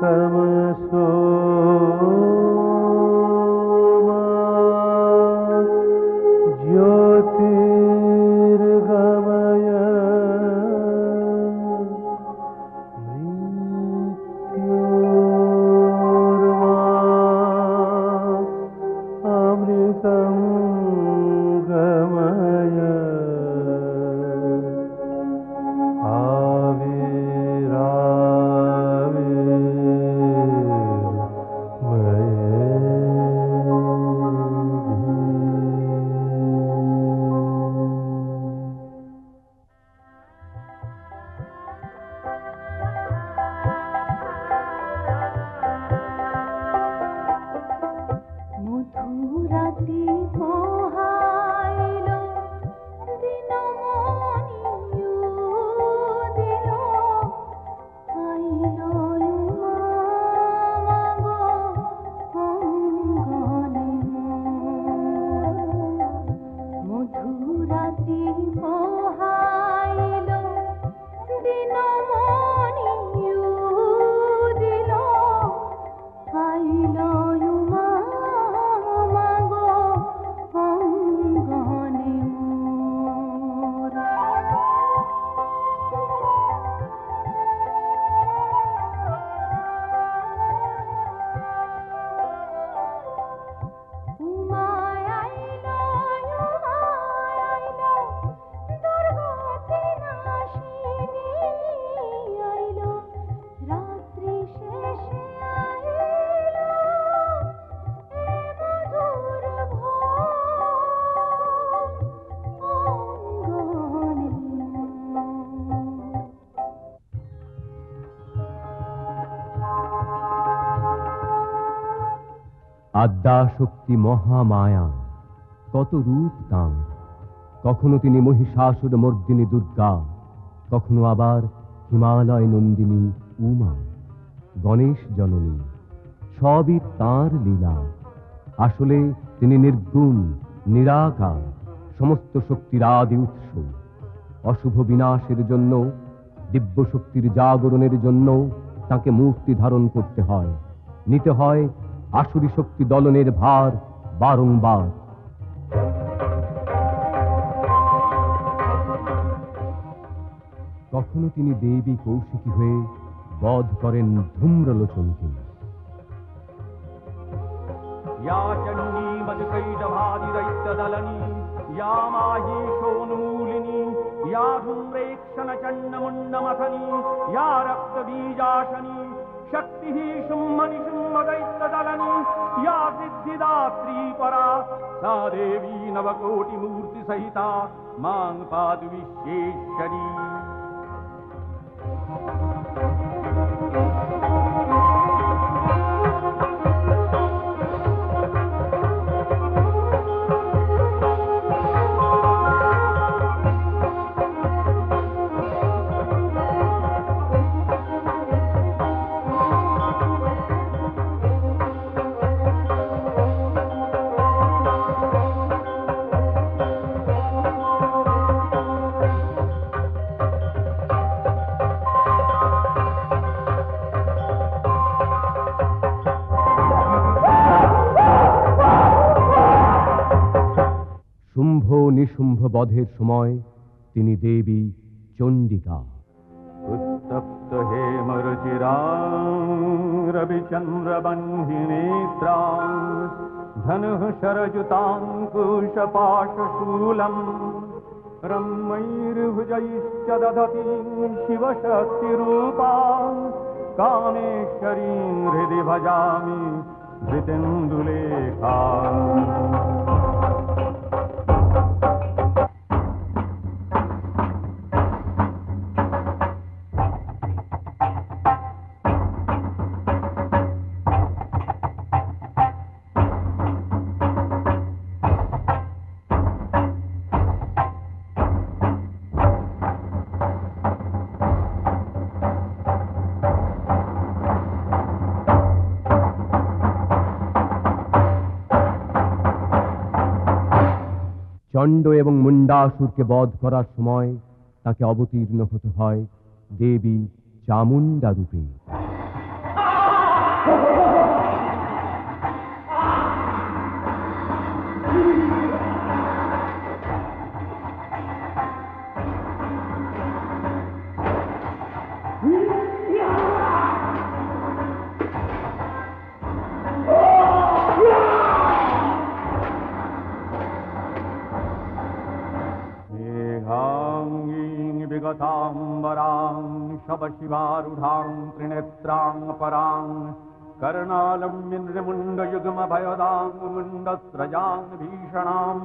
तमसो ज्योतिर्गमय मृत्योर्मा अमृतं गमय আদ্যাশক্তি মহামায়া, কত রূপ তাঁর। কখনো তিনি মহিষাসুর মর্দিনী দুর্গা, কখনো আবার হিমালয় নন্দিনী উমা, গণেশ জননী। সবই তাঁর লীলা। আসলে তিনি নির্গুণ, নিরাকার, সমস্ত শক্তির আদি উৎস। অশুভ বিনাশের জন্য, দিব্য শক্তির জাগরণের জন্য তাকে মূর্তি ধারণ করতে হয়, নিতে হয় আসুরি শক্তি দলনের ভার বারংবার। কখনো তিনি দেবী কৌশিকী হয়ে বধ করেন ধূম্রলোচনকে। या चण्डी मधुकैटभादिदैत्यदलनी, या माहीशोन्मूलिनी, या धूम्रेक्षणचण्डमुण्डमथनी, या रक्तबीजाशनी, शक्तिः शुम्भनिशुम्भदैत्यदलनी, या सिद्धिदात्री परा, सा देवी नवकोटिमूर्तिसहिता मां पातु विश्वेश्वरी। নিশুম্ভ বধের সময় তিনি দেবী চণ্ডিকা। উত্তপ্ত হেমরুচিরাং রবিচন্দ্রবহ্নিনেত্রাং ধনুঃ শরযুতাঙ্কুশপাশশূলম রম্মৈর্ভুজৈশ্চ দধতীং শিবশক্তিরূপাং কামেশ্বরীং হৃদি ভজামি ধৃতেন্দুলেখাং। চণ্ড এবং মুণ্ডাসুরকে বধ করার সময় তাকে অবতীর্ণ হতে হয় দেবী চামুণ্ডা রূপে। शिवारूढां त्रिनेत्रां परां कर्णालम्बिन्द्रमुण्डयुग्मभयदां मुण्डस्रजां भीषणां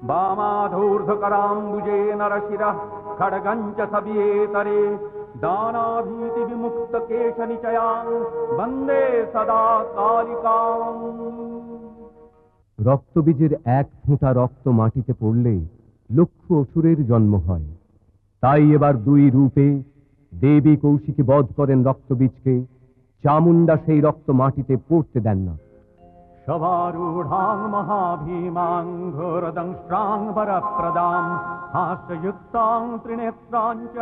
वामाधूर्ध्वकराम्बुजे नरशिरः खड्गं च सव्येतरे दानाभीतिविमुक्तकेशनिचयां वन्दे सदा कालिकाम्। রক্তবীজের এক ফোঁটা রক্ত মাটিতে পড়লে লক্ষ অসুরের জন্ম হয়। তাই এবার দুই রূপে দেবী কৌশিকী বধ করেন রক্তবীজকে। চামুণ্ডা সেই রক্ত মাটিতে পড়তে দেন না। शवारूढां महाभीमां घोरदंष्ट्रां वरप्रदां हास्ययुक्तां त्रिनेत्रां च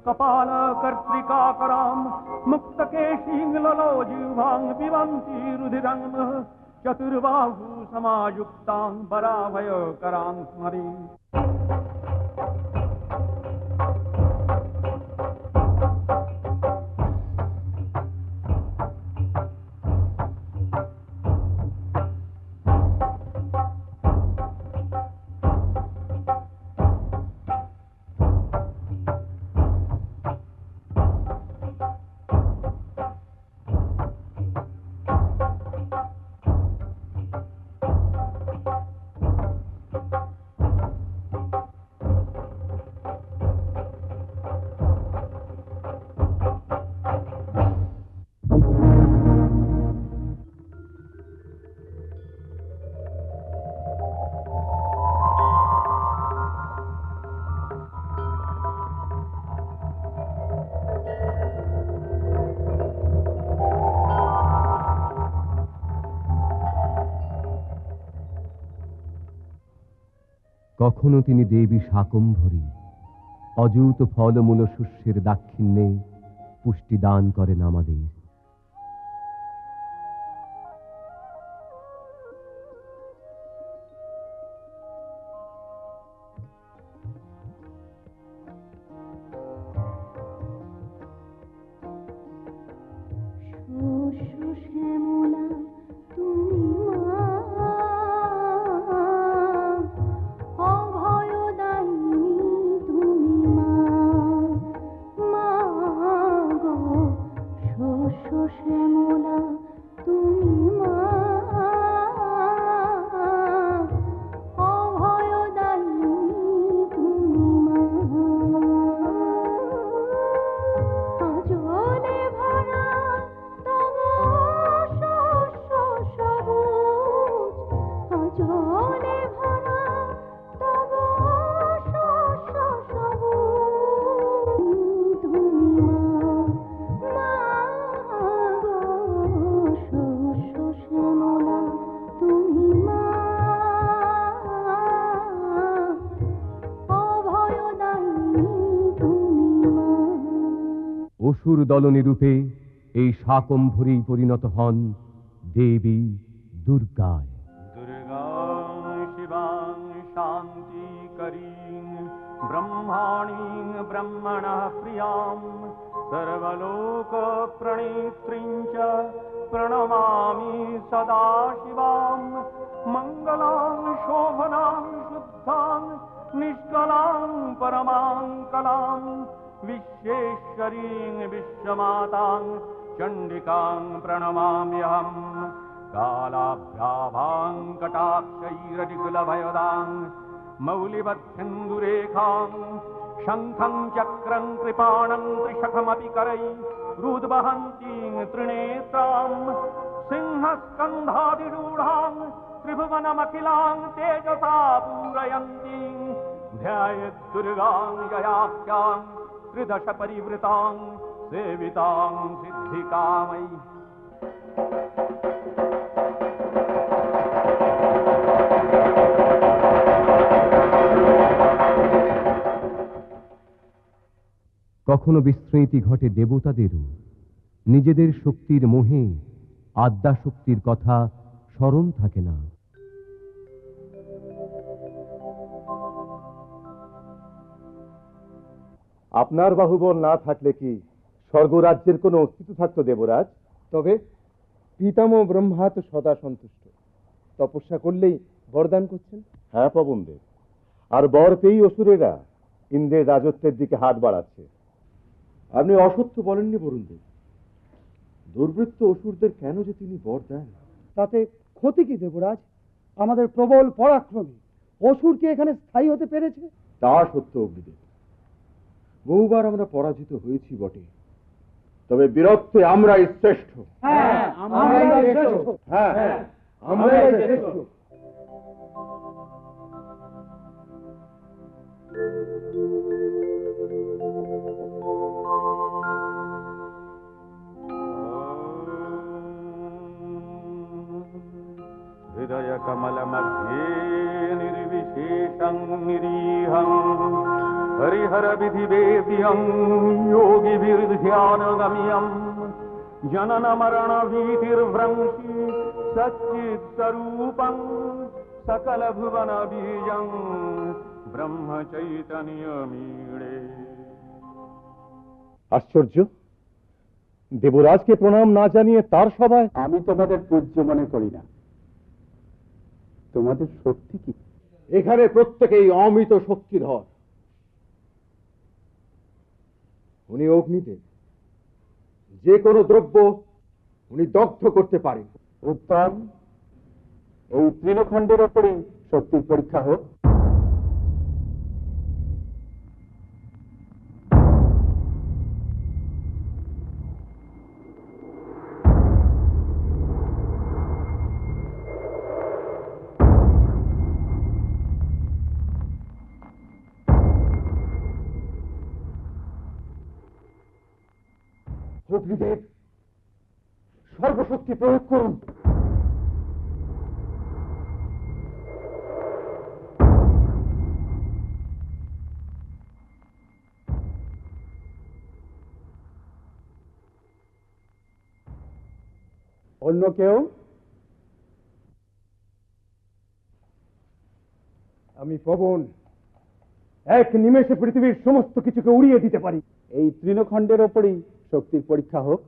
कपालकर्त्रिकाकरां मुक्तकेशीं ललोजिह्वां पिबन्ती रुधिरं चतुर्बाहु समायुक्तां वराभयकरां स्मरे। কখনো তিনি দেবী শাকম্ভরী অযুত ফলমূল শস্যের দাক্ষিণ্যে পুষ্টি দান করেন আমাদের। অসুর দলনী রূপে এই শাকম্ভরী পরিণত হন দেবী দুর্গায়। दुर्गां शिवां शान्तिकरीं ब्रह्माणीं ब्रह्मणः प्रियां सर्वलोकप्रणेत्रीं च प्रणमामि सदा शिवां। मङ्गलां शोभनां शुद्धां निष्कलां परमां कलां विश्वेश्वरीं विश्वमातां चण्डिकां प्रणमाम्यहम्। कालाभ्याभां कटाक्षैरनिकुलभयदां मौलिबद्धेन्दुरेखां शङ्खं चक्रं कृपाणं त्रिशखमपि करैरुद्वहन्तीं त्रिनेत्रां सिंहस्कन्धादिरूढां त्रिभुवनमखिलां तेजसा पूरयन्तीं ध्यायेद्दुर्गां ययाख्यां त्रिदश परिवृतां सेवितां सिद्धिकामयि। কখনো বিস্মৃতি ঘটে দেবতাদেরও। নিজেদের শক্তির মোহে আদ্যা শক্তির কথা স্মরণ থাকে না। আপনার বাহুবল না থাকলে কি স্বর্গরাজ্যের কোনো অস্তিত্ব থাকতো দেবরাজ? তবে পিতামহ ব্রহ্মা তো সদা সন্তুষ্ট, তপস্যা করলেই বরদান করছেন। হ্যাঁ পবনদেব, আর বর পেয়েই অসুরেরা ইন্দ্রের রাজত্বের দিকে হাত বাড়াচ্ছে। আপনি অসত্য বলেননি বরুণদেব। দুর্বৃত্ত অসুরদের কেন যে তিনি বর দেন? তাতে ক্ষতি কি দেবরাজ? আমাদের প্রবল পরাক্রমী অসুর কি এখানে স্থায়ী হতে পেরেছে? তা সত্য অগ্নিদেব, বহুবার আমরা পরাজিত হয়েছি বটে, তবে বীরত্বে আমরাই শ্রেষ্ঠ। হ্যাঁ, আমরাই শ্রেষ্ঠ। হ্যাঁ, আমরাই শ্রেষ্ঠ। হৃদয় কমল মধ্যে নির্বিশেষং নিরীহং হরিহর বিধি বেদ্যং যোগীভির্ধ্যানগম্যং জনন মরণ ভীতির্ভ্রংশি সচ্চিৎ স্বরূপং সকল ভুবন বীজং ব্রহ্ম চৈতন্যমীড়ে। আশ্চর্য, দেবরাজকে প্রণাম না জানিয়ে তার সভায়? আমি তোমাদের পূজ্য মনে করি না। তোমাদের শক্তি কি? এখানে প্রত্যেকেই অমিত শক্তিধর। উনি অগ্নিদেব, যে কোনো দ্রব্য উনি দগ্ধ করতে পারেন। উত্তম, এই তৃণখণ্ডের ওপরে শক্তির পরীক্ষা হোক। অগ্নিদেব, সর্বশক্তি প্রয়োগ করুন। অন্য কেউ? আমি পবন, এক নিমেষে পৃথিবীর সমস্ত কিছুকে উড়িয়ে দিতে পারি। এই তৃণখণ্ডের ওপরেই শক্তির পরীক্ষা হোক।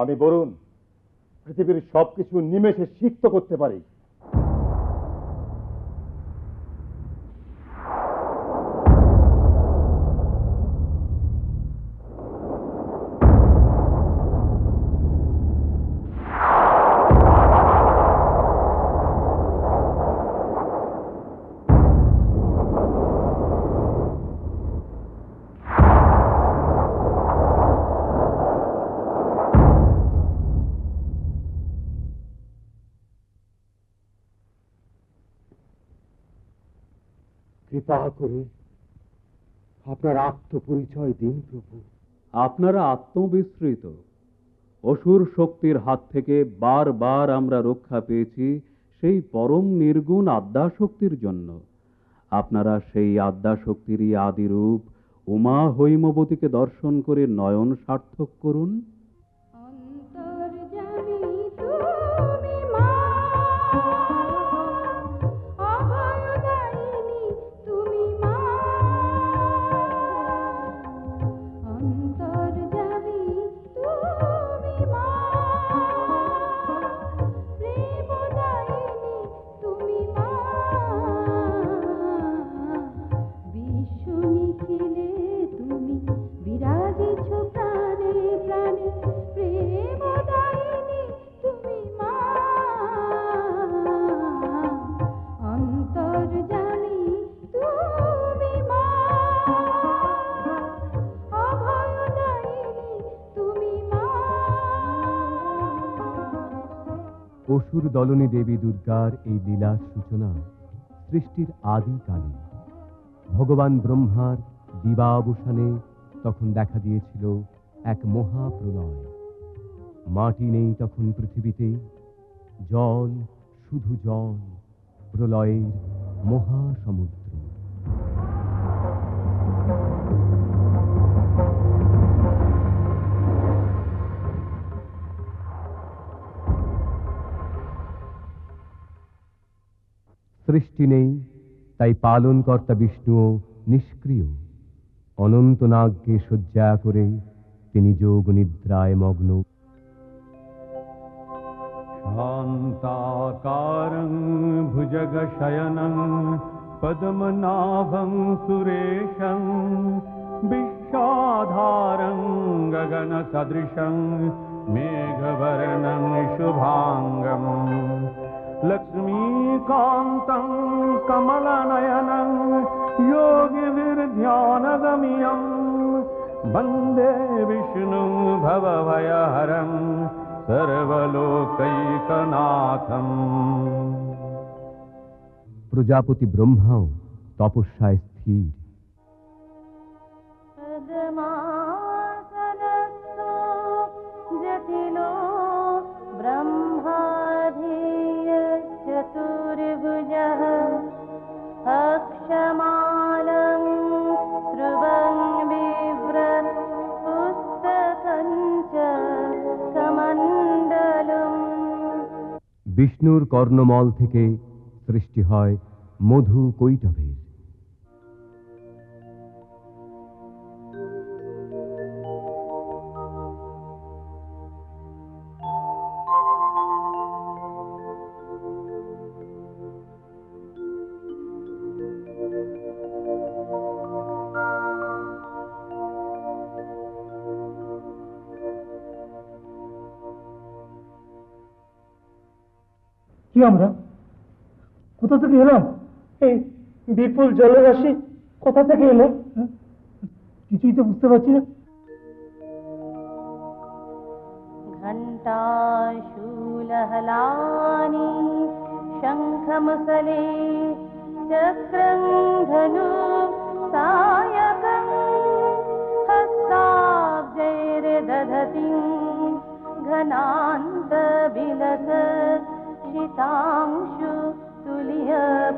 আমি বরুণ, পৃথিবীর সবকিছু নিমেষে সিক্ত করতে পারি। কৃপা করে আপনার আত্মপরিচয় দিন প্রভু। আপনারা আত্মবিস্মৃত। অসুর শক্তির হাত থেকে বারবার আমরা রক্ষা পেয়েছি সেই পরম নির্গুণ আদ্যাশক্তির জন্য। আপনারা সেই আদ্যাশক্তিরই আদিরূপ উমা হৈমবতীকে দর্শন করে নয়ন সার্থক করুন। অসুর দলনী দেবী দুর্গার এই লীলার সূচনা সৃষ্টির আদিকালে। ভগবান ব্রহ্মার দিবাবসানে তখন দেখা দিয়েছিল এক মহাপ্রলয়। মাটি নেই তখন পৃথিবীতে, জল, শুধু জল, প্রলয়ের মহাসমুদ্র। সৃষ্টি নেই, তাই পালনকর্তা বিষ্ণুও নিষ্ক্রিয়। অনন্ত নাগকে শয্যা করে তিনি যোগ নিদ্রায় মগ্ন। शान्ताकारं भुजगशयनं पद्मनाभं सुरेशं विश्वाधारं गगनसदृशं मेघवर्णं शुभाङ्गं लक्ष्मीकान्तं कमलनयनं योगिभिर्ध्यानगम्यं वन्दे विष्णुं भवभयहरं সর্বলোকৈকনাথম। প্রজাপতি ব্রহ্মাও তপস্যায় স্থির। চতুর্ভুজঃ অক্ষমালং ধ্রুবং বিভ্রৎ পুস্তকং চ কমণ্ডলম। বিষ্ণুর কর্ণমল থেকে সৃষ্টি হয় মধু কৈটভের। কি আমরা কোথা থেকে এলাম? এই বিপুল জলরাশি কোথা থেকে এলো? কিছুই তো বুঝতে পারছি না। ঘণ্টাশূলহলানি শঙ্খমুসলে চক্রং ধনু সায়কং হস্তাব্জৈর্দধতি ঘনান্তবিলস शीतांशु तुल्य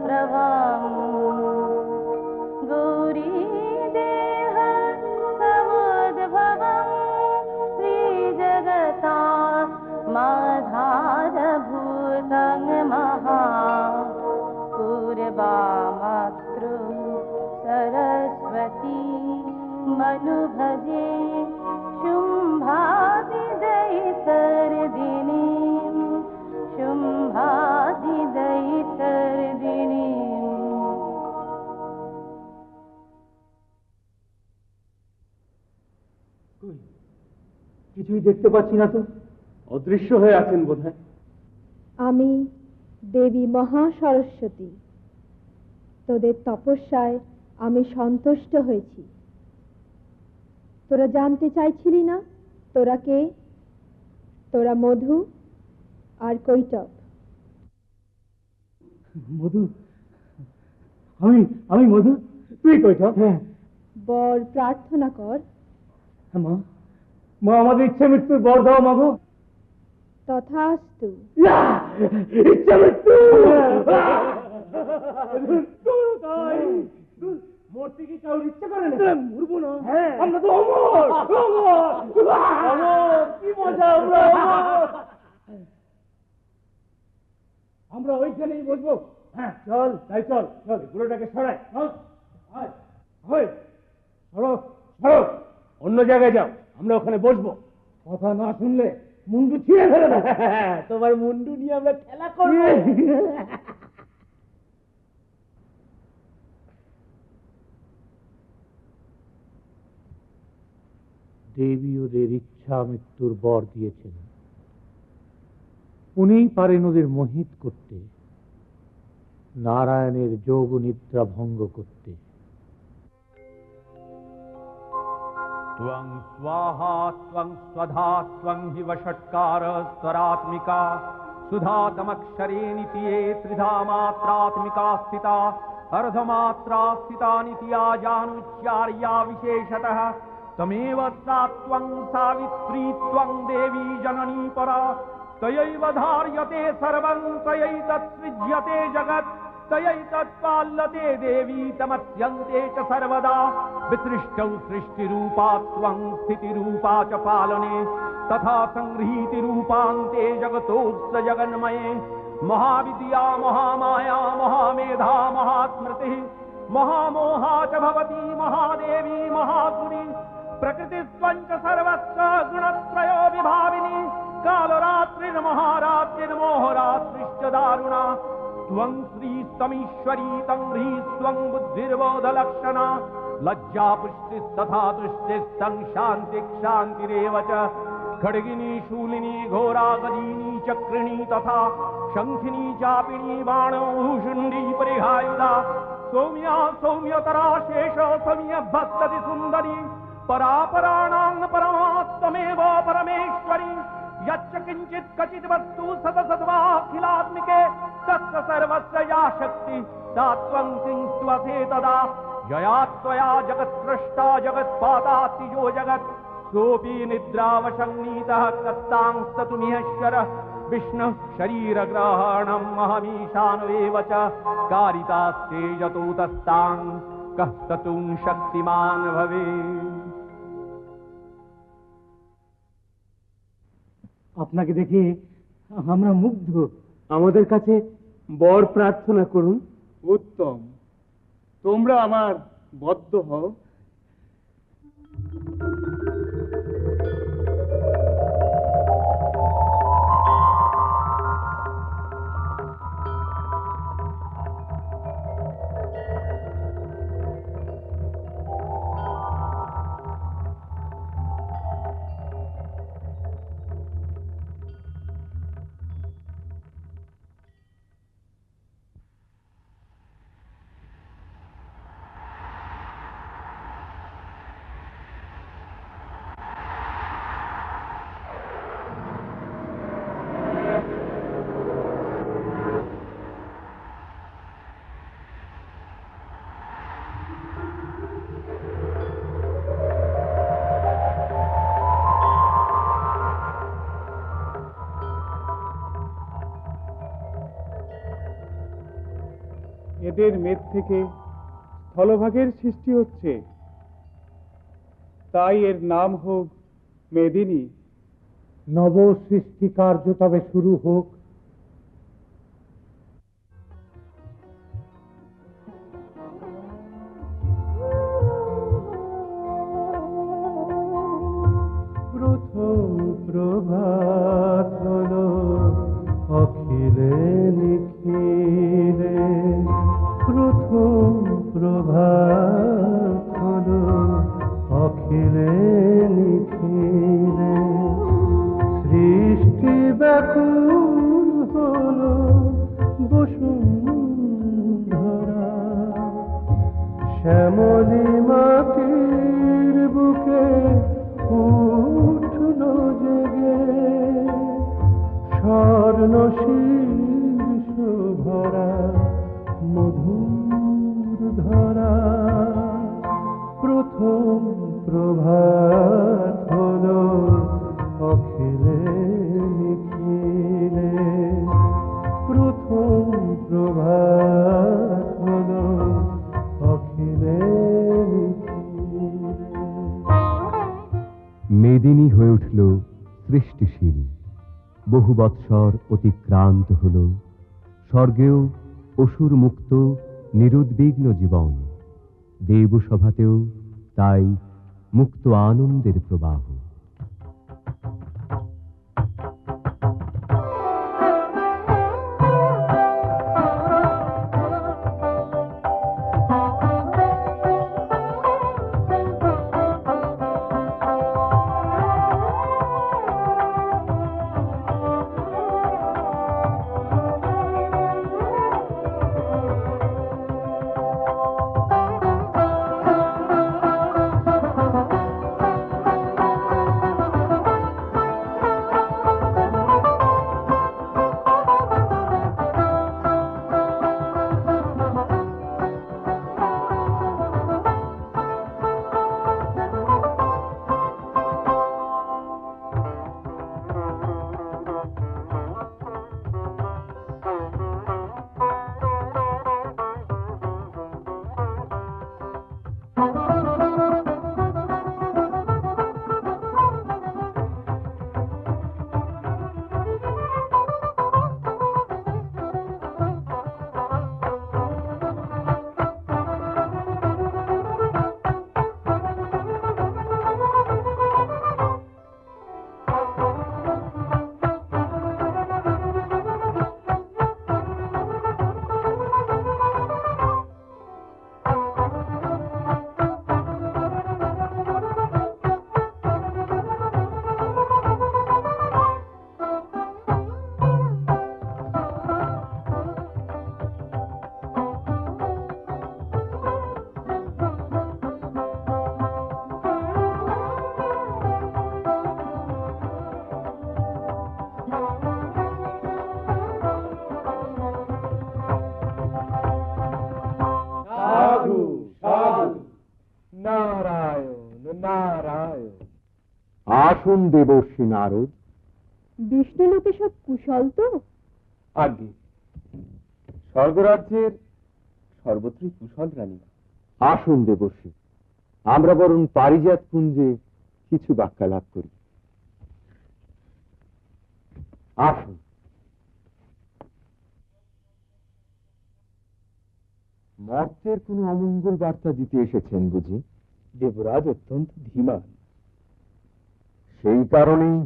प्रभां गौरी देह समुद्भवं श्रीजगता माधारभूतं महा पूर्वामातृ सरस्वती मनुभजे शुम्भादिदैतर्दिनी शुम्भादिदैतर्दिनी। কিছুই দেখতে পাচ্ছি না তো। অদৃশ্য হয়ে আছেন বোধহয়। আমি দেবী মহাসরস্বতী। তোদের তপস্যায় আমি সন্তুষ্ট হয়েছি। তোরা জানতে চাইছিলি না তোরা কে? তোরা মধু আর কৈটভ। মধু? আমি মধু, তুই কৈটভ। বর প্রার্থনা কর। মা, মা আমাদের ইচ্ছা মৃত্যুর বর দাও মাগো। তথাস্তু। ইচ্ছা মৃত্যু মরতে কি কারোর ইচ্ছা করে না? মরবো না, আমরা তো অমর। কি মজা! আমরা ওইখানেই বসবো। হ্যাঁ চল, তাই চল চল, গুলোটাকে সরাই। সরো সরো, অন্য জায়গায় যাও, আমরা ওখানে বসবো। কথা না শুনলে মুন্ডু ছিঁড়ে ফেলে না। তোমার মুন্ডু নিয়ে আমরা খেলা করবো। দেবী ওদের ইচ্ছা মৃত্যুর বর দিয়েছেন। উনিই পারেন ওদের মোহিত করতে, নারায়ণের যোগ নিদ্রা ভঙ্গ করতে। त्वं स्वाहा त्वं स्वधा त्वं हि वषट्कार स्वरात्मिका सुधातमक्षरे नित्ये त्रिधा मात्रात्मिका स्थिता अर्धमात्रा स्थिता नित्या जानुच्चार्या विशेषतः तमेव सा त्वं सावित्री त्वं देवी जननी परा तयैव धार्यते सर्वं तयैतत्सृज्यते जगत् तयैतत्पाल्यते देवी तमस्यन्ते च सर्वदा विसृष्टौ सृष्टिरूपा त्वं स्थितिरूपा च पालने तथा संगृहीतिरूपान्ते जगतोऽस्य जगन्मये महाविद्या महामाया महामेधा महास्मृतिः महामोहा च भवती महादेवी महासुरी प्रकृतिस्त्वञ्च सर्वस्य गुणत्रयो विभाविनी कालरात्रिर्महारात्रिर्मोहरात्रिश्च दारुणा त्वं श्रीस्तमीश्वरी तं ह्रीस्त्वं बुद्धिर्बोधलक्षणा लज्जा पुष्टिस्तथा तुष्टिस्तं शान्तिक्षान्तिरेव च खड्गिनी शूलिनी घोरा गदीनी चक्रिणी तथा शंखिनी चापिणी बाणो भूषुण्डी परिहायुधा सौम्या सौम्यतरा शेष सौम्य भक्तति सुन्दरी परापराणां परमात्मेव परमेश्वरी यच्च किञ्चित् क्वचित् वस्तु सदसद्वाखिलात्मिके तस्य सर्वस्य या शक्ति सा त्वं सिंस्त्वसे तदा यया त्वया जगत्सृष्टा जगत्पादातिजो जगत् सोऽपि निद्रावशन्नीतः कस्तांस्ततुमिहेश्वरः विष्णुः शरीरग्रहणम् अहमीशानवेव च कारितास्ते यतोतस्तां कः स्तुं शक्तिमान् भवेत्। আপনাকে দেখে আমরা মুগ্ধ। আমাদের কাছে বর প্রার্থনা করুন। উত্তম, তোমরা আমার বদ্ধ হও। এদের মেদ থেকে স্থলভাগের সৃষ্টি হচ্ছে, তাই এর নাম হোক মেদিনী। নব সৃষ্টি কার্য তবে শুরু হোক। প্রথম প্রভাত হলো অখিলে নিখিলে, প্রথম প্রভাত হলো অখিলে নিখিলে, সৃষ্টি ব্যাকুল হলো বসুন্ধরা, শ্যামলী মাটির বুকে উঠল জেগে, স্বর্ণ শীর্ষ ভরা মধুর ধরা, প্রথম প্রভাত হলো অখিলে নিখিলে, প্রথম প্রভাত হলো অখিলে নিখিলে। মেদিনী হয়ে উঠল সৃষ্টিশীল, বহু বৎসর অতিক্রান্ত হল, স্বর্গেও অসুর মুক্ত নিরুদ্বিগ্ন জীবন, দেবসভাতেও তাই মুক্ত আনন্দের প্রবাহ। নারায়ণ। আসুন দেবর্ষী নারদ। বিষ্ণুলোকে সব কুশল তো? আগে স্বর্গরাজ্যের সর্বত্রই কুশল রানী। আসুন দেবর্ষী, আমরা বরং পারিজাত কুঞ্জে কিছু বাক্যালাপ করি। আসুন। মর্তের কোনো অমঙ্গল বার্তা দিতে এসেছেন বুঝি? দেবরাজ অত্যন্ত ধীমান। সেই কারণেই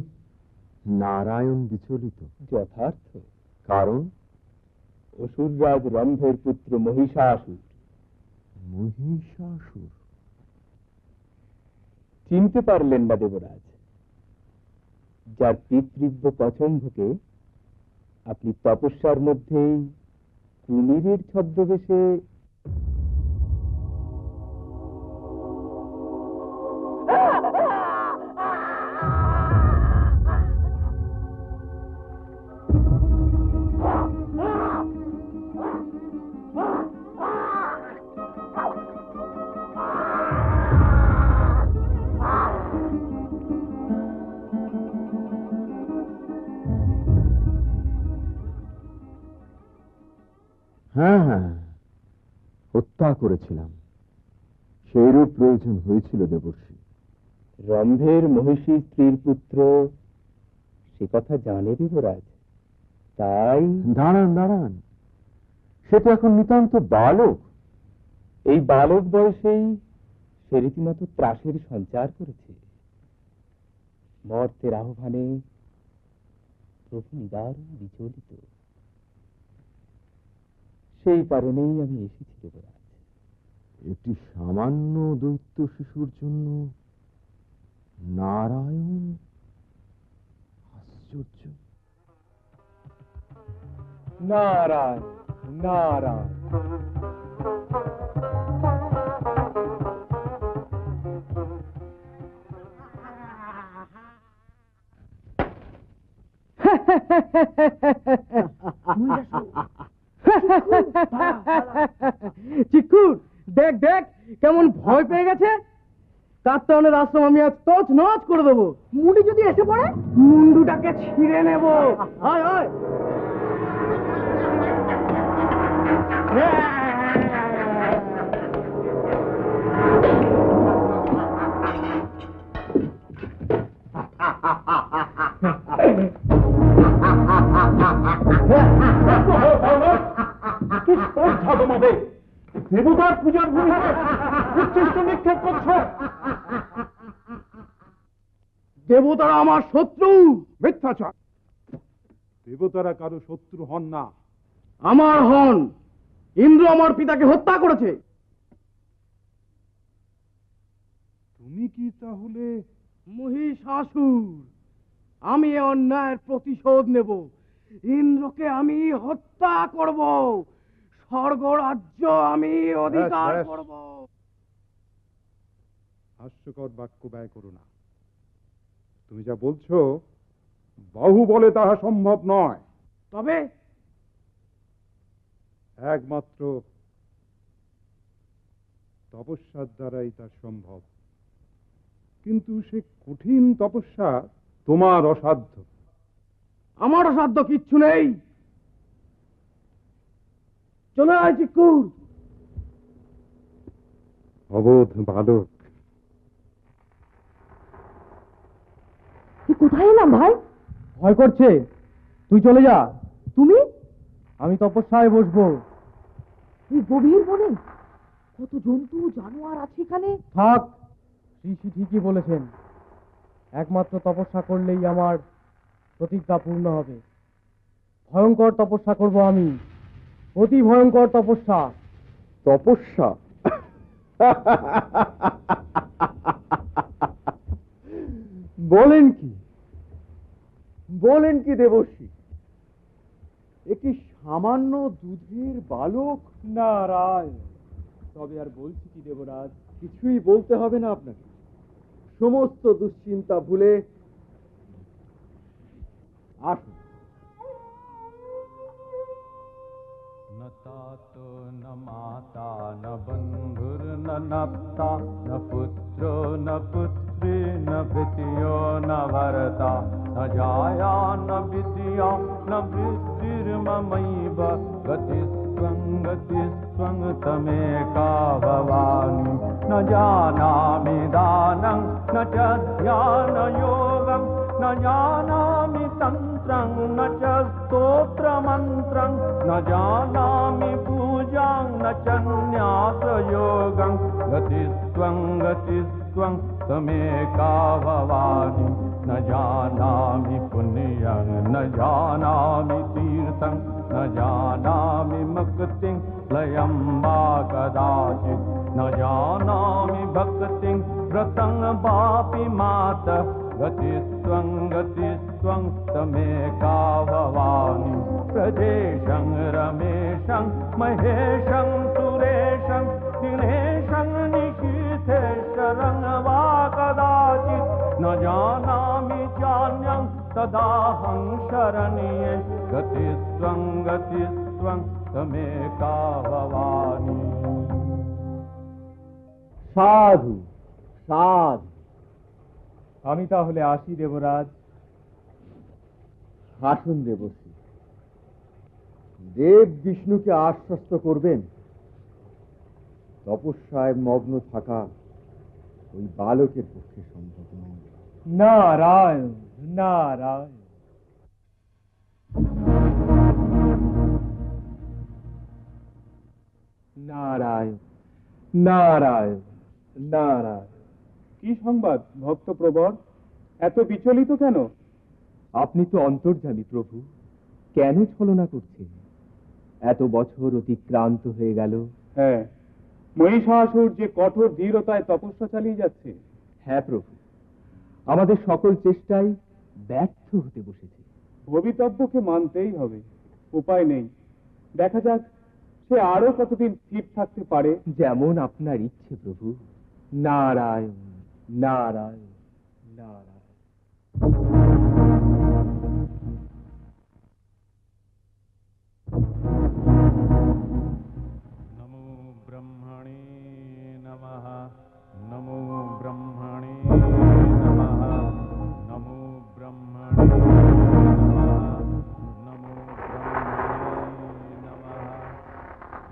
নারায়ণ বিচলিত। যথার্থ। কারণ অসুররাজ রম্ভের পুত্র মহিষাসুর। মহিষাসুর? চিনতে পারলেন না দেবরাজ? যার পিতৃব্য পছন্দকে আপনি তপস্যার মধ্যেই কুমিরের ছদ্মবেশে হ্যাঁ হ্যাঁ, হত্যা করেছিলাম। সেইরূপ প্রয়োজন হয়েছিল দেবর্ষী। রম্ভের মহিষী স্ত্রীর পুত্র, সে কথা জানে দেবরাজ। তাই দাঁড়ান দাঁড়ান, সে তো এখন নিতান্ত বালক। এই বালক বয়সেই সে রীতিমতো ত্রাসের সঞ্চার করেছে। মর্তের আহ্বানে প্রভু নিদারুণ বিচলিত। সেই কারণেই আমি এসেছি দেবরাজ। একটি সামান্য দৈত্য শিশুর জন্য নারায়ণ? আশ্চর্য। নারায়ণ নারায়ণ। চিকুর দেখ দেখ কেমন ভয় পেয়ে গেছে। কাত্তায়নের আশ্রম আমি আজ তছ নছ করে দেবো। মুন্ডি যদি এসে পড়ে, মুন্ডুটাকে ছিঁড়ে নেব। আয় আয়। দেবতার পূজার ভূমিতে উচ্ছিষ্ট নিক্ষেপ করছ। দেবতারা আমার শত্রু। মিথ্যাচার। দেবতারা কারো শত্রু হন না। আমার হন। ইন্দ্র আমার পিতাকে হত্যা করেছে। তুমি কি তাহলে মহিষাসুর? আমি এ অন্যায়ের প্রতিশোধ নেব। ইন্দ্রকে আমি হত্যা করব। স্বর্গরাজ্য আমি অধিকার ব্যাস, ব্যাস। করব। হাস্যকর বাক্য ব্যয় করো না। তুমি যা বলছো বাহু বলে তাহা সম্ভব নয়। তবে একমাত্র তপস্যার দ্বারাই তা সম্ভব। কিন্তু সে কঠিন তপস্যা তোমার অসাধ্য। আমার অসাধ্য কিচ্ছু নেই। চলে আয় চিকুর। অবোধ বালক। কোথায় এলাম ভাই? ভয় করছে? তুই চলে যা। তুমি? আমি তপস্যায় বসবো। এই গভীর বনে কত জন্তু জানোয়ার আছে এখানে। থাক, ঋষি ঠিকই বলেছেন। একমাত্র তপস্যা করলেই আমার প্রতিজ্ঞা পূর্ণ হবে। ভয়ঙ্কর তপস্যা করব আমি, অতি ভয়ঙ্কর তপস্যা। তপস্যা? বলেন কি, বলেন কি দেবর্ষী? একটি সামান্য দুধের বালক? নারায়ণ। তবে আর বলছি কি দেবরাজ? কিছুই বলতে হবে না আপনাকে। সমস্ত দুশ্চিন্তা ভুলে আসুন। न तातो न माता न बन्धुर्न नप्ता न पुत्रो न पुत्री न भृत्यो न भर्ता न जाया न विद्या न वृत्तिर्ममैव गतिस्त्वं तमेका भवानि न जानामि दानं न च ध्यानयोगं न जानामि तन्त्रं न च स्तोत्रमन्त्रं न जानामि पूजां न च न्यासयोगं गतिस्त्वं तमेका भवानि न जानामि पुण्यं न जानामि तीर्थं न जानामि मुक्तिं लयं वा कदाचित् न जानामि भक्तिं व्रतं वापि मातः गतिस्त्वं तमेका भवानि प्रजेशं रमेशं महेशं सुरेशं दिनेशं निशीथेश्वरं वा कदाचित् न जानामि चान्यं तदाहं शरण्ये गतिस्त्वं तमेका भवानि। সাধু সাধু। আমি তাহলে আসি দেবরাজ। আসুন দেবশ্রী, দেব বিষ্ণুকে আশ্বস্ত করবেন তপস্যায় মগ্ন থাকা ওই বালকের পক্ষে সম্ভব নয়। নারায়ণ নারায়ণ। নারায়ণ নারায়ণ নারায়ণ। কি সংবাদ ভক্তপ্রবর? এত বিচলিত কেন? আপনি তো অন্তর্যামী প্রভু, কেন ছলনা করছেন? এত বছর অতিক্রান্ত হয়ে গেল। হ্যাঁ, মহিষাসুর যে কঠোর ধীরতায় তপস্যা চালিয়ে যাচ্ছে। হ্যাঁ প্রভু, আমাদের সকল চেষ্টাই ব্যর্থ হতে বসেছে। ভবিতব্যকে মানতেই হবে, উপায় নেই। দেখা যাক সে আরো কতদিন স্থির থাকতে পারে। যেমন আপনার ইচ্ছে প্রভু। নারায়ণ নারায়ণ নারায়ণ। नमो ब्रह्मणे नमः नमो ब्रह्मणे नमः नमो ब्रह्मणे नमः नमो ब्रह्मणे नमः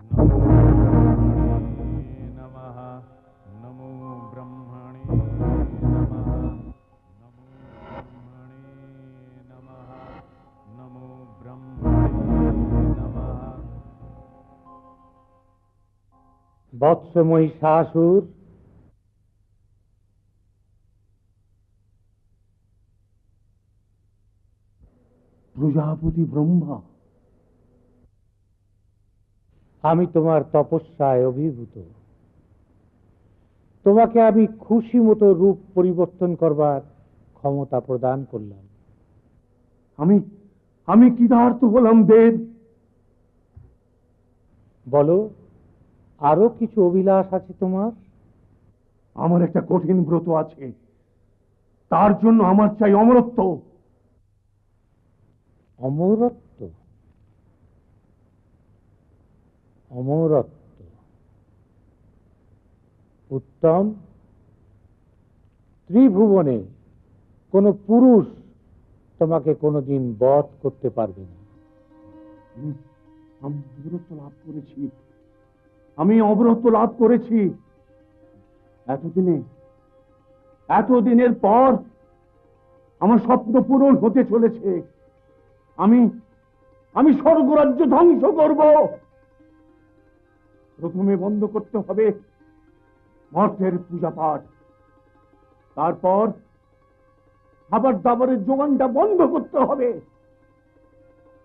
नमो ब्रह्मणे नमः नमो ब्रह्मणे नमः नमो ब्रह्मणे नमः नमो ब्रह्मणे नमः। বৎস মহিষাসুর, প্রজাপতি ব্রহ্মা, আমি তোমার তপস্যায় অভিভূত। তোমাকে আমি খুশি মতো রূপ পরিবর্তন করবার ক্ষমতা প্রদান করলাম। আমি কৃতার্থ হলাম দেব। বলো, আরো কিছু অভিলাষ আছে তোমার? আমার একটা কঠিন ব্রত আছে, তার জন্য আমার চাই অমরত্ব। অমরত্ব? অমরত্ব উত্তম। ত্রিভুবনে কোন পুরুষ তোমাকে কোনোদিন বধ করতে পারবে না। আমি অমরত্ব লাভ করেছি। এতদিনের পর আমার স্বপ্ন পূরণ হতে চলেছে। আমি স্বর্গরাজ্য ধ্বংস করব। প্রথমে বন্ধ করতে হবে মর্তের পূজা পাঠ, তারপর খাবার দাবারের যোগানটা বন্ধ করতে হবে,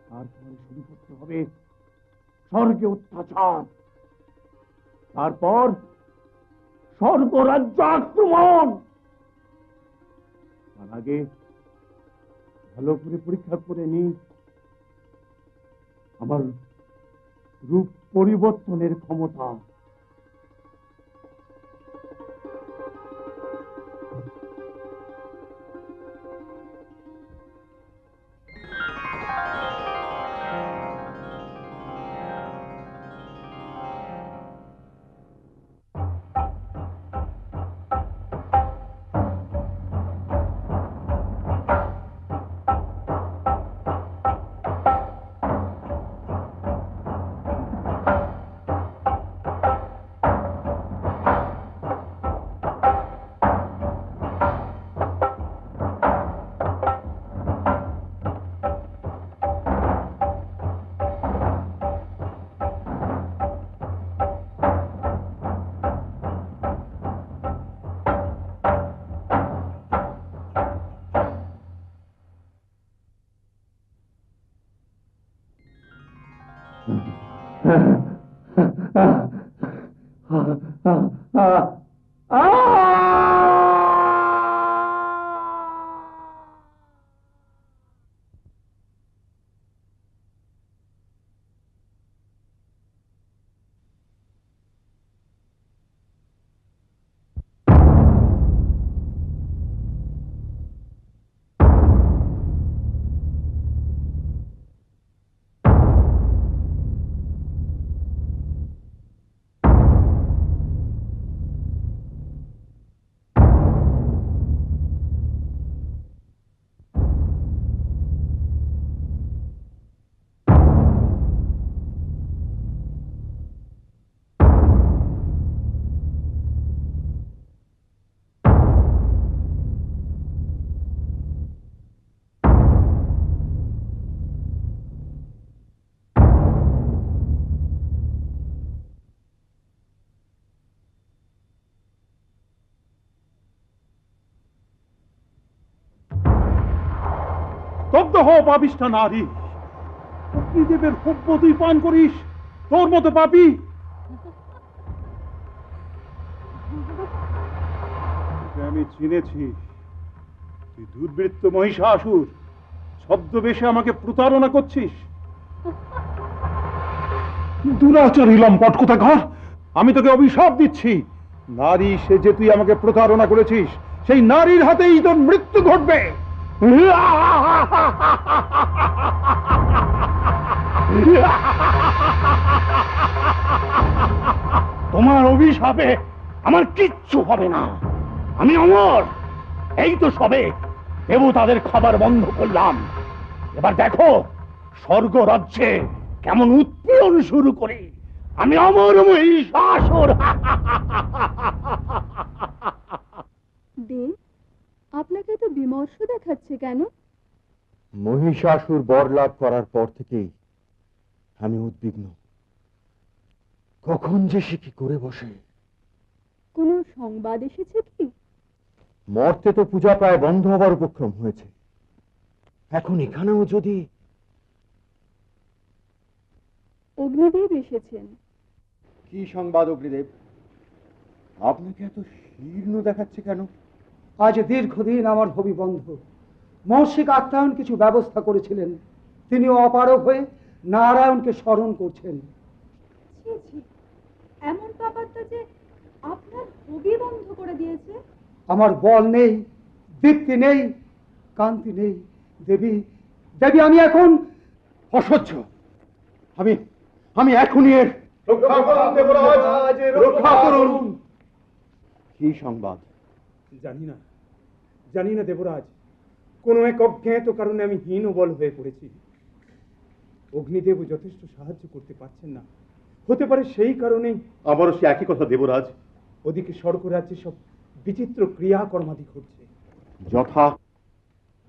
তারপরে শুরু করতে হবে স্বর্গে অত্যাচার, তারপর স্বর্গরাজ্য আক্রমণ। তার আগে ভালো করে পরীক্ষা করে নি আমার রূপ পরিবর্তনের ক্ষমতা। স্তব্ধ হ পাপিষ্ঠা নারী, অগ্নিদেবের সভ্য তুই পান করিস, তোর মতো পাপী। আমি চিনেছি, তুই দুর্বৃত্ত মহিষাসুর, ছদ্মবেশে আমাকে প্রতারণা করছিস। দুরাচারী লম্পট কোথাকার, আমি তোকে অভিশাপ দিচ্ছি, নারী সেজে তুই আমাকে প্রতারণা করেছিস, সেই নারীর হাতেই তোর মৃত্যু ঘটবে। তোমার অভিশাপে আমার কিচ্ছু হবে না, আমি অমর। এই তো সবে দেবতাদের খাবার বন্ধ করলাম, এবার দেখো স্বর্গ রাজ্যে কেমন উৎপীড়ন শুরু করি। আমি অমর মহিষাসুর। দেব, আপনাকে তো বিমর্ষ দেখাচ্ছে কেন? মহিষাসুর বর লাভ করার পর থেকেই আমি উদ্বিগ্ন, কখন যে সে কি করে বসে। কোনো সংবাদ এসেছে কি? মর্তে তো পূজা প্রায় বন্ধ হবার উপক্রম হয়েছে, এখন এখানেও যদি। অগ্নিদেব এসেছেন। কি সংবাদ অগ্নিদেব? আপনাকে এত শীর্ণ দেখাচ্ছে কেন? আজ দীর্ঘদিন আমার হবি বন্ধ মৌসিক আত্মায়ন কিছু ব্যবস্থা করেছিলেন, তিনি অপারগ হয়ে নারায়ণকে স্মরণ করছেন। এমন পাপাত্তা যে আপনার হবি বন্ধ করে দিয়েছে। আমার বল নেই, দীপ্তি নেই, কান্তি নেই। দেবী দেবী, আমি এখন অসহ্য। আমি এখনই এর রক্ষা করুন দেবরাজ, রক্ষা করুন। কি সংবাদ? জানি না দেবরাজ, কোন এক অজ্ঞাত কারণে আমি হীনবল হয়ে পড়েছি। অগ্নিদেব যথেষ্ট সাহায্য করতে পারছেন না, হতে পারে সেই কারণেই। আমারও সে একই কথা দেবরাজ। ওদিকে স্বর্গ রাজ্যে সব বিচিত্র ক্রিয়াকর্মাদি ঘটছে। যথা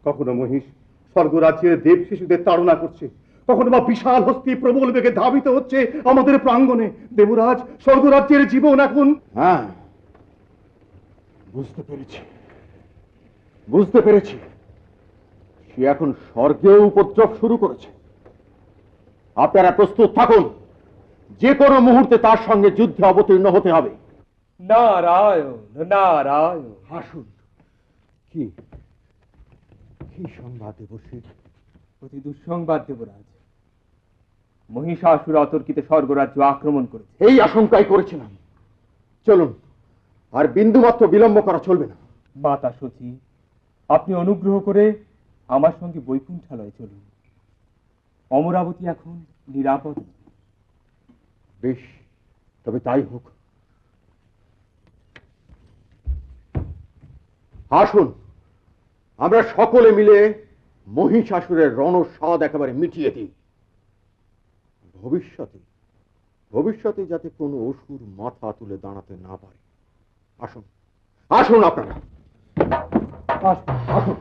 কখনো মহিষ স্বর্গ রাজ্যের দেব শিশুদের তাড়না করছে, কখনো বা বিশাল হস্তি প্রবল বেগে ধাবিত হচ্ছে আমাদের প্রাঙ্গণে। দেবরাজ, স্বর্গ রাজ্যের জীবন এখন। হ্যাঁ, বুঝতে পেরেছি সে এখন স্বর্গেও উপদ্রব শুরু করেছে। আপনারা প্রস্তুত থাকুন, যে কোনো মুহূর্তে তার সঙ্গে যুদ্ধে অবতীর্ণ হতে হবে। নারায়ণ নারায়ণ। হাসুন। কি সংবাদ দেবশ্রী? অতি দুঃসংবাদ দেবরাজ, মহিষাসুর অতর্কিতে স্বর্গরাজ্য আক্রমণ করেছে। এই আশঙ্কাই করেছিলাম। চলুন, আর বিন্দুমাত্র বিলম্ব করা চলবে না। মাতা সতী, আপনি অনুগ্রহ করে আমার সঙ্গে বৈকুণ্ঠালয়ে চলুন। অমরাবতী এখন নিরাপদ। বেশ, তবে তাই হোক। আসুন, আমরা সকলে মিলে মহিষাসুরের রণস্বাদ একেবারে মিটিয়ে দিই। ভবিষ্যতে যাতে কোনো অসুর মাথা তুলে দাঁড়াতে না পারে। আসুন আপনারা, আসুন।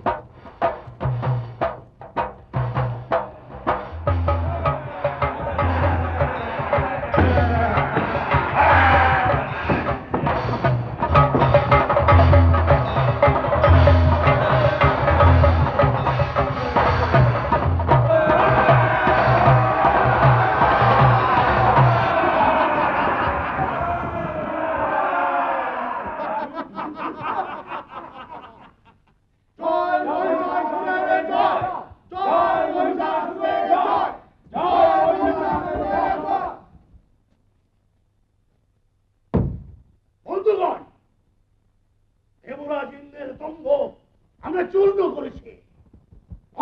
আমরা চূর্ণ করেছি।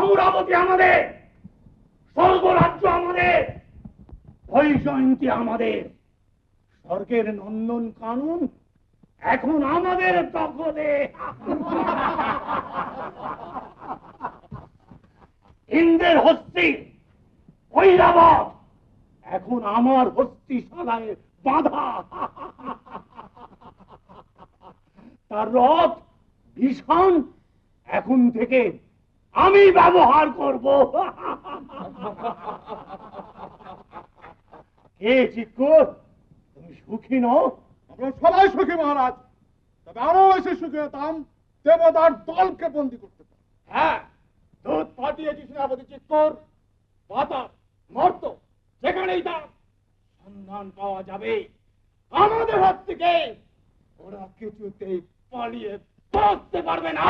অমরাবতী আমাদের, স্বর্গরাজ্য আমাদের, বৈজয়ন্তী আমাদের, স্বর্গের নন্দন কানন এখন আমাদের দখলে। ইন্দ্রের হস্তি ঐরাবত এখন আমার হস্তিশালায় বাঁধা। তার রথ ভীষণ এখন থেকে আমি ব্যবহার করব। কে চিক্কর, তুমি সুখী নও? আমরা সবাই সুখী মহারাজ, তবে আরো এসে সুখী হতাম দেবতার দলকে বন্দী করতে পারি। হ্যাঁ, দুধ পাঠিয়েছি সেনাপতি চিক্কর। বাতাস মর্ত যেখানেই তার সন্ধান পাওয়া যাবে আমাদের হাত থেকে ওরা কিছুতেই পালিয়ে বাঁচতে পারবে না।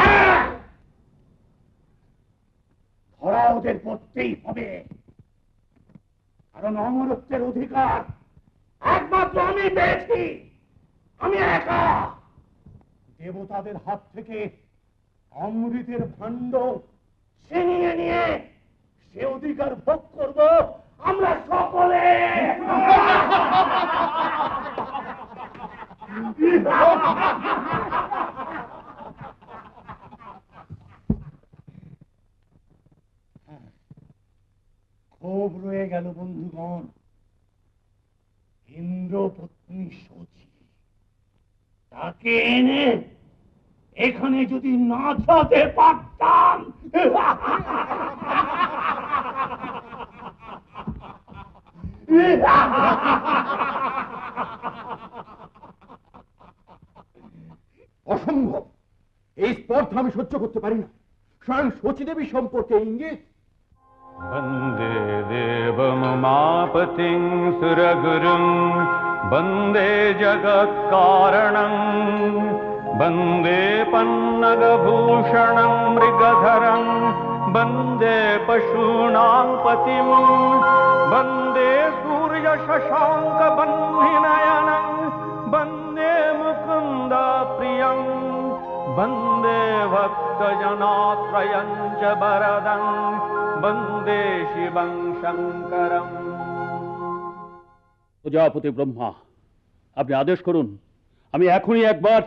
ধরা ওদের করতেই হবে, কারণ অমরত্বের অধিকার একমাত্র আমি পেয়েছি। আমি একা। দেবতাদের হাত থেকে অমৃতের ভাণ্ড ছিনিয়ে নিয়ে সে অধিকার ভোগ করব আমরা সকলে। খুব রয়ে গেল বন্ধুগণ, ইন্দ্রপত্নী শচী, তাকে এনে এখানে যদি নাচাতে পারতাম। অসম্ভব, এই স্পর্ধা আমি সহ্য করতে পারি না। স্বয়ং শচীদেবী সম্পর্কে ইঙ্গিত। বন্দে দেবমাপতিং সুরগুরুং বন্দে জগৎকারণং বন্দে পন্নগভূষণং মৃগধরং বন্দে পশূনাং পতিম বন্দে সূর্য শশাঙ্ক বহ্নিনয়নং বন্দে মুকুন্দ প্রিয়ং বন্দে ভক্তজনাশ্রয়ং চ বরদং বন্দে শিবং শঙ্করম। প্রজাপতি ব্রহ্মা, আপনি আদেশ করুন, আমি এখনই একবার।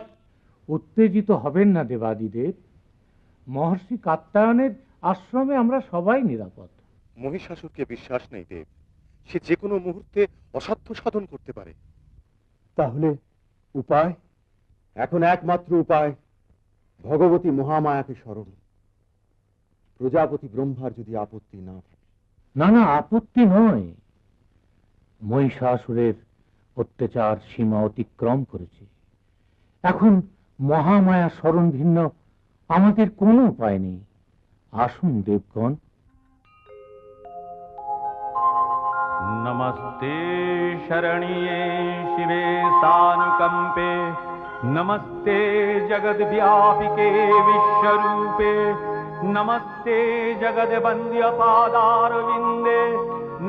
উত্তেজিত হবেন না দেবাদিদেব, মহর্ষি কাত্যায়নের আশ্রমে আমরা সবাই নিরাপদ। মহিষাসুরকে বিশ্বাস নেই দেব, সে যে কোনো মুহূর্তে অসাধ্য সাধন করতে পারে। তাহলে উপায়? এখন একমাত্র উপায় ভগবতী মহামায়াকে স্মরণ। প্রজাপতি ব্রহ্মার যদি আপত্তি না থাকে। না না, আপত্তি নয়। মহিষাসুরের অত্যাচার সীমা অতিক্রম করেছে। এখন মহামায়া স্মরণ ভিন্ন আমাদের কোনো উপায় নেই। আসুন দেবগণ। नमस्ते शरण्ये शिवे सानुकंपे नमस्ते जगद्व्यापिके विश्वरूपे नमस्ते जगद्वन्द्य पादारविन्दे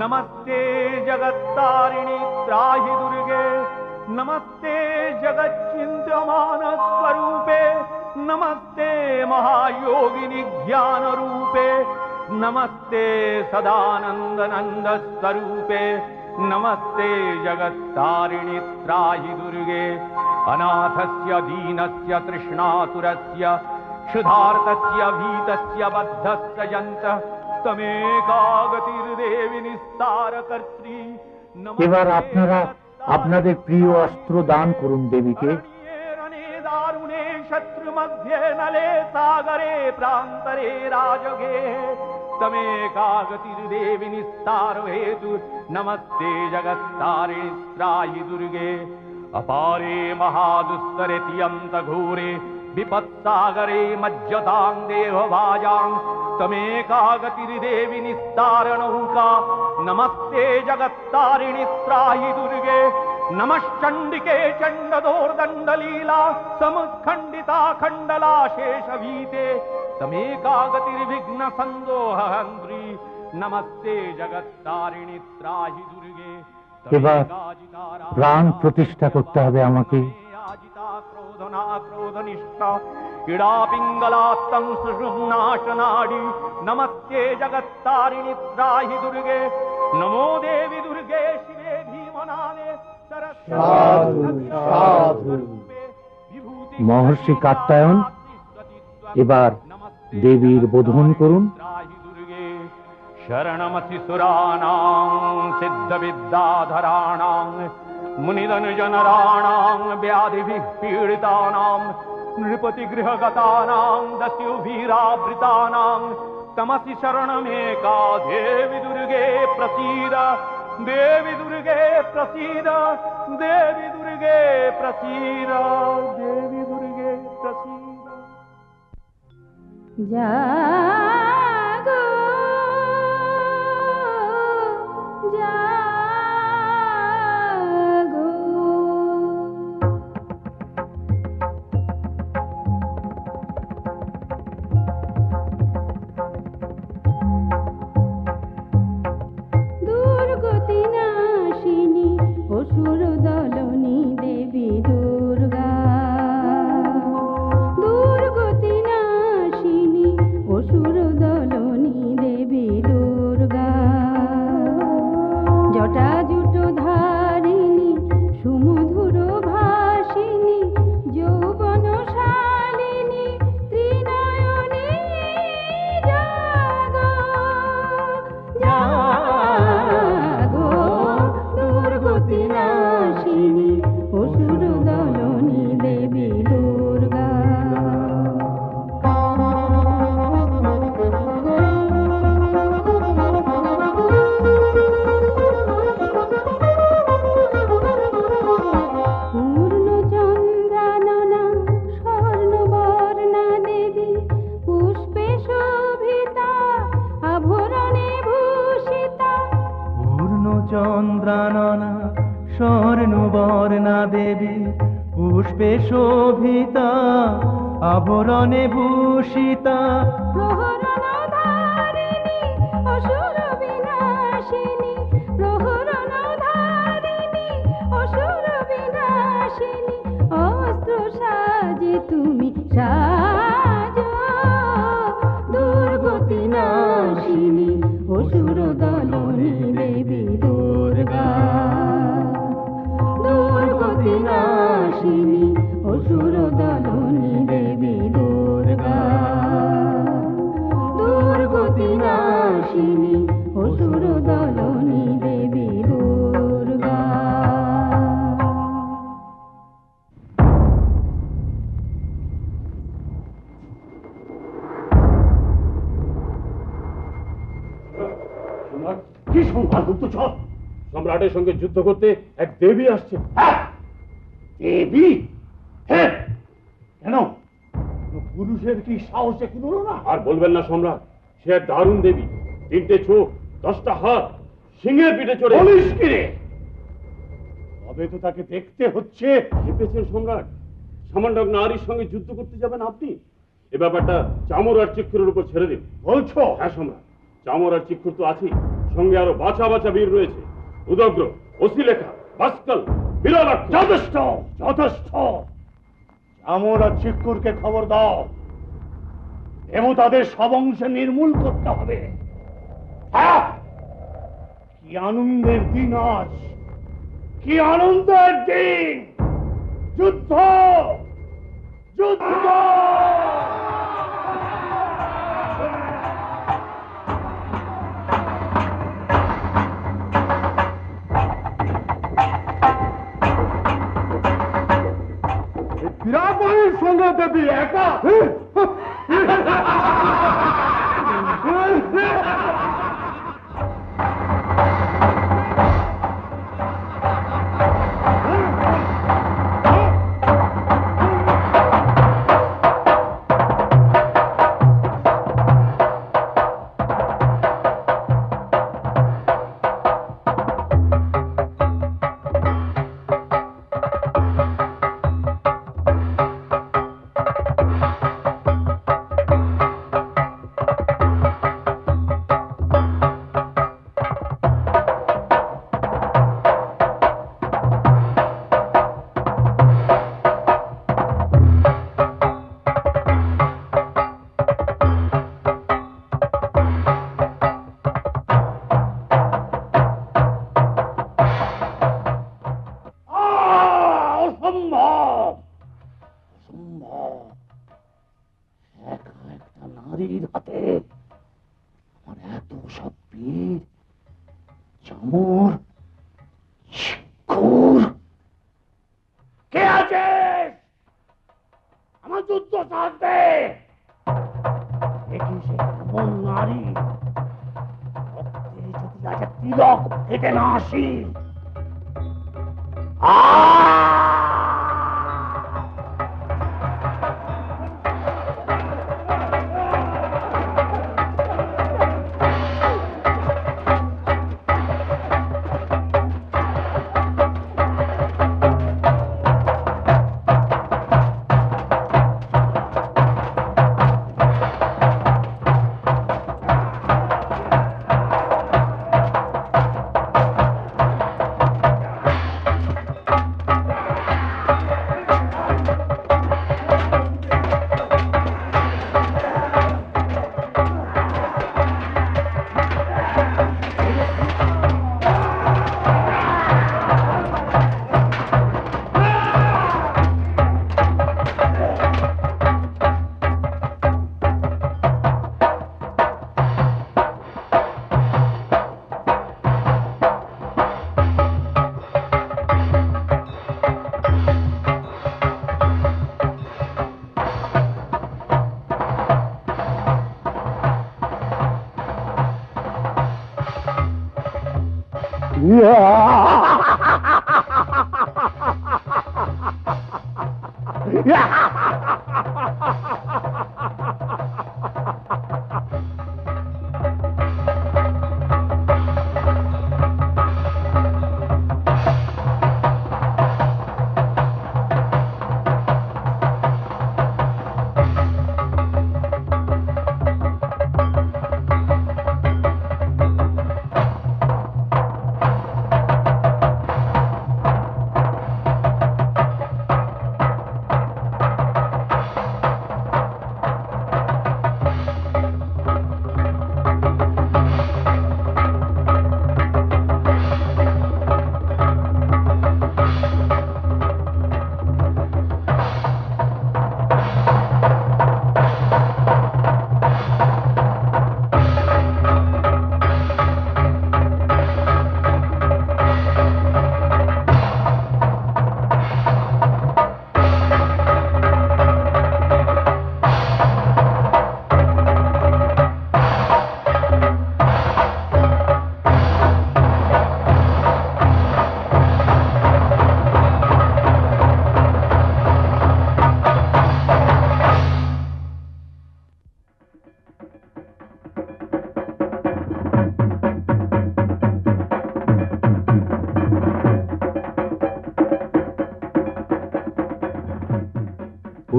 नमस्ते जगत्तारिणि त्राहि दुर्गे नमस्ते जगच्चिन्त्यमान स्वरूपे नमस्ते महायोगिनि ज्ञान रूपे नमस्ते सदानंद नंद स्वरूपे नमस्ते जगत्तारिणि त्राहि दुर्गे अनाथस्य दीनस्य तृष्णातुरस्य क्षुधार्तस्य भीतस्य बद्धस्य यन्तः तमेकागतिर्देवि निस्तारकर्त्री। এবার আপনারা আপনাদের প্রিয় অস্ত্র দান করুন দেবীকে। दारुणे शत्रु मध्ये नले सागरे प्रान्तरे राजगे तमेकागतिर्देवि निस्तार हेतु नमस्ते जगत्तारिणि त्राहि दुर्गे अपारे महादुस्तरे तियन्त घोरे विपत्सागरे मज्जतां देवभाजां तमेकागतिर्देवि निस्तारणौका नमस्ते जगत्तारिणि त्राहि दुर्गे नमश्चंडिके चंडदोर्दंडलीला समुत्खंडिता खंडला शेषभीते तमेकागतिर्विघ्न संदोहंद्री नमस्ते जगत्तारिणि त्राहि दुर्गे। এবার প্রাণ প্রতিষ্ঠা করতে হবে আমাকে। क्रोधना क्रोधनिष्ठा इडा पिंगलात्तं सुषुम्नाशनाडी नमस्ते जगत्तारिणि त्राहि दुर्गे नमो देवी दुर्गे शिवे भीमनादे সাধু সাধু। মহর্ষি কাত্যায়ন, এবার দেবীর বোধন করুন। शरणमसि सुराणां सिद्धविद्याधराणां मुनिजनराणां व्याधिभिः पीडितानां नृपतिगृहगतानां दस्युभिरावृतानां तमसि शरणमेका देवी दुर्गे प्रसीद देवी दुर्गे प्रसीद देवी दुर्गे प्रसीद देवी दुर्गे प्रसीद। जागो অসুর দলনী দেবী দুর্গা, দুর্গতি নাশিনী অসুর দলনী দেবী দুর্গা, জটাজুট ধারিণী সুমধুর ভাসিনী যৌবন শালিনী ত্রিনয়নী জাগো জাগো দুর্গতি নাশিনী অসুর দলনী দেবী দুর্গা। পূর্ণচন্দ্রাননা স্বর্ণবর্ণা দেবী পুষ্পে শোভিতা আভরণে ভূষিতা। পূর্ণচন্দ্রাননা স্বর্ণবর্ণা দেবী পুষ্পে শোভিতা আভরণে ভূষিতা। প্রহরণধারিণী অসুর বিনাশিনী প্রহরণধারিণী অসুর বিনাশিনী অস্ত্র সাজে তুমি সাজো দুর্গতি নাশিনী অসুর দলনী দেবী দুর্গা, দুর্গতি নাশিনী অসুর দলনী দেবী দুর্গা, দুর্গতি নাশিনী অসুর দলনী দেবী দুর্গা। কি সংবাদ গুপ্তচর? সম্রাটের সঙ্গে যুদ্ধ করতে এক দেবী আসছে। দেবী? হ্যাঁ, কেন? পুরুষের কি সাহসে কুলোলো না? আর বলবেন না সম্রাট, সে এক দারুণ দেবী, 3টে চোখ, 10টা হাত, সিংহের পিঠে চড়ে। বলিস কি রে? তবে তো তাকে দেখতে হচ্ছে। ভেবেছেন সম্রাট সামান্য নারীর সঙ্গে যুদ্ধ করতে যাবেন আপনি? এ ব্যাপারটা চামর আর চিক্ষুরের উপর ছেড়ে দিন। বলছো? হ্যাঁ সম্রাট, চামর আর চিক্ষুর তো আছেই, সঙ্গে আরো বাছা বাছা বীর রয়েছে। উদগ্র, অসিলেখা, ভাস্কল, বিরলাক্ষ। যথেষ্ট যথেষ্ট। চামর আর চিক্ষুরকে খবর দাও, দেবতাদের সব অংশে নির্মূল করতে হবে। কি আনন্দের দিন আজ, কি আনন্দের দিন! যুদ্ধ যুদ্ধ! বিরাটবাড়ির সঙ্গে দেবী একা? নারীর হাতে আমার এত সব বীর চামর শিক্ষুর কে আছে আমার যুদ্ধ থাকবে দেখি সে এমন নারী রক্তে যদি আজ তিলক ফেটে না আসি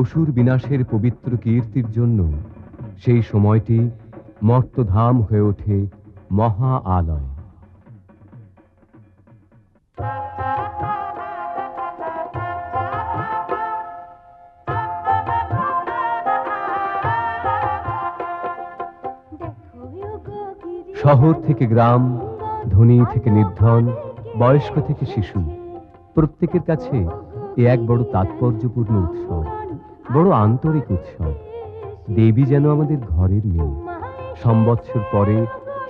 অসুর বিনাশের পবিত্র কীর্তির জন্য সেই সময়টি মর্তধাম হয়ে ওঠে মহা আলয়। শহর থেকে গ্রাম, ধনী থেকে নির্ধন, বয়স্ক থেকে শিশু, প্রত্যেকের কাছে এ এক বড় তাৎপর্যপূর্ণ উৎসব, বড় আন্তরিক উৎসব। দেবী যেন আমাদের ঘরের মেয়ে। সম্বৎসর পরে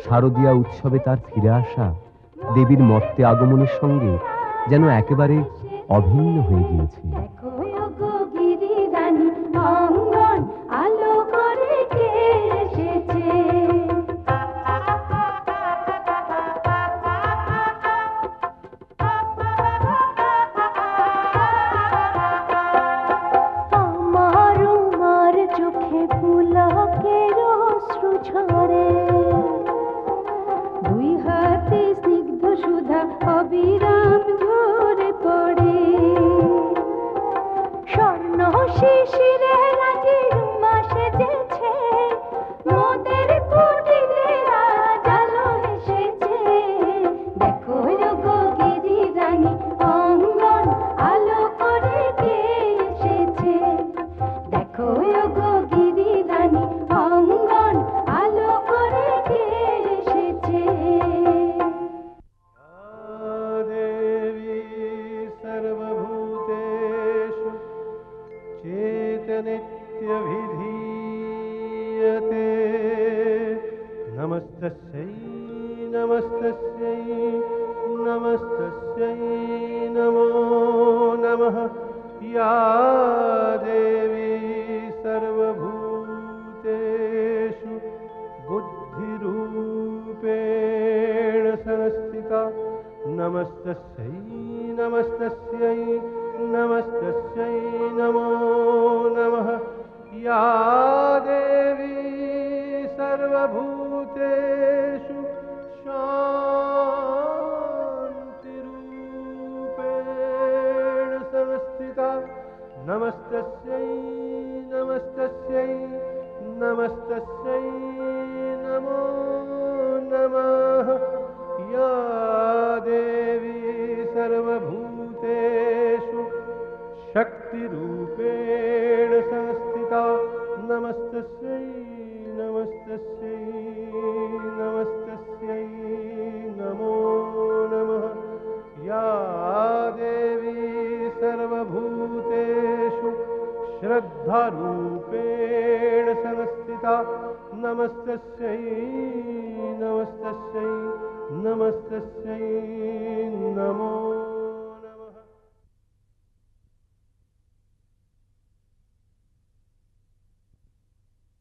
শারদীয়া উৎসবে তার ফিরে আসা দেবীর মর্তে আগমনের সঙ্গে যেন একেবারে অভিন্ন হয়ে গিয়েছে। অবিরাম ঝরে পড়ে স্বর্ণ শিশিরে রাজির মাসে যেছে মোদের কুটিরে রাজালো এসেছে। দেখো গো গিরি রানী অঙ্গন আলো করে কে এসেছে। দেখো গো গিরি রানী অঙ্গন আলো नमस्तस्यै नमस्तस्यै नमस्तस्यै नमो नमः या देवी सर्वभूतेषु बुद्धिरूपेण संस्थिता नमस्तस्यै नमस्तस्यै नमस्तस्यै नमो नमः या देवी सर्वभूतेषु शान्तिरूपेण संस्थिता नमस्तस्यै नमस्तस्यै नमस्तस्यै नमो नमः या देवी सर्वभूतेषु शक्तिरूपेण संस्थिता नमस्तस्यै नमस्तस्यै नमस्तस्यै नमो नमः या देवी सर्वभूतेषु श्रद्धारूपेण संस्थिता नमस्तस्यै नमस्तस्यै नमस्तस्यै नमो